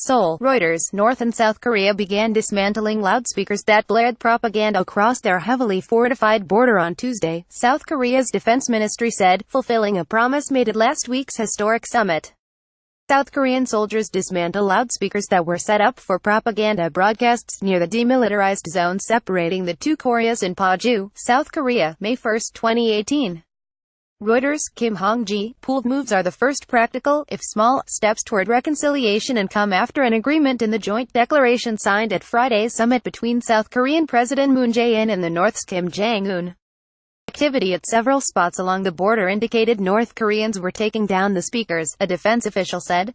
Seoul, Reuters. North and South Korea began dismantling loudspeakers that blared propaganda across their heavily fortified border on Tuesday, South Korea's defense ministry said, fulfilling a promise made at last week's historic summit. South Korean soldiers dismantled loudspeakers that were set up for propaganda broadcasts near the demilitarized zone separating the two Koreas in Paju, South Korea, May 1, 2018. Reuters. Kim Hong-ji, pooled moves are the first practical, if small, steps toward reconciliation and come after an agreement in the joint declaration signed at Friday's summit between South Korean President Moon Jae-in and the North's Kim Jong-un. Activity at several spots along the border indicated North Koreans were taking down the speakers, a defense official said.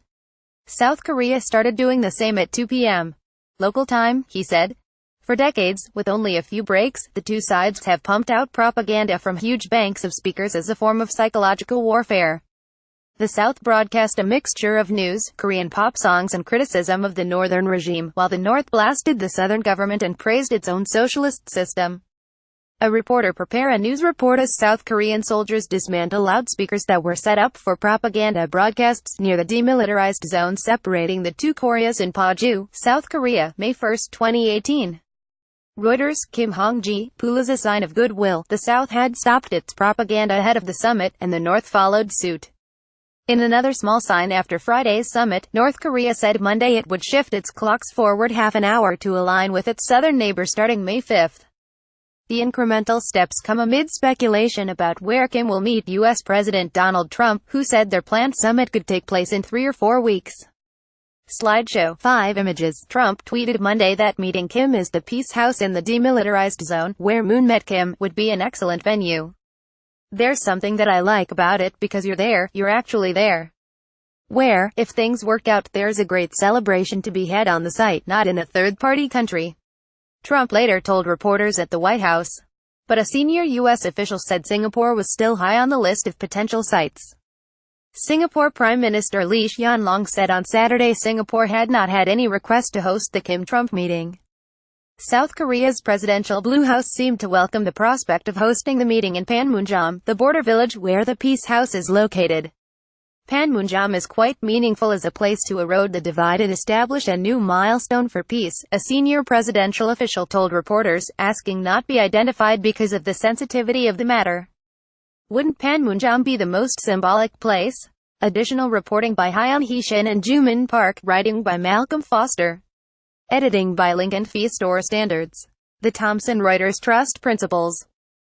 South Korea started doing the same at 2 p.m. local time, he said. For decades, with only a few breaks, the two sides have pumped out propaganda from huge banks of speakers as a form of psychological warfare. The South broadcast a mixture of news, Korean pop songs and criticism of the Northern regime, while the North blasted the Southern government and praised its own socialist system. A reporter prepare a news report as South Korean soldiers dismantle loudspeakers that were set up for propaganda broadcasts near the demilitarized zone separating the two Koreas in Paju, South Korea, May 1, 2018. Reuters. Kim Hong-ji, pool is a sign of goodwill. The South had stopped its propaganda ahead of the summit, and the North followed suit. In another small sign after Friday's summit, North Korea said Monday it would shift its clocks forward half an hour to align with its southern neighbor starting May 5. The incremental steps come amid speculation about where Kim will meet U.S. President Donald Trump, who said their planned summit could take place in 3 or 4 weeks. Slideshow. 5 images. Trump tweeted Monday that meeting Kim is the Peace House in the demilitarized zone, where Moon met Kim, would be an excellent venue. There's something that I like about it because you're there, you're actually there. Where, if things work out, there's a great celebration to be had on the site, not in a third-party country. Trump later told reporters at the White House. But a senior U.S. official said Singapore was still high on the list of potential sites. Singapore Prime Minister Lee Hsien Loong said on Saturday Singapore had not had any request to host the Kim-Trump meeting. South Korea's presidential Blue House seemed to welcome the prospect of hosting the meeting in Panmunjom, the border village where the Peace House is located. Panmunjom is quite meaningful as a place to erode the divide and establish a new milestone for peace, a senior presidential official told reporters, asking not be identified because of the sensitivity of the matter. Wouldn't Panmunjom be the most symbolic place? Additional reporting by Hyun Hee-shin and Jumin Park, writing by Malcolm Foster. Editing by Lincoln Fee Store Standards. The Thomson Reuters Trust Principles.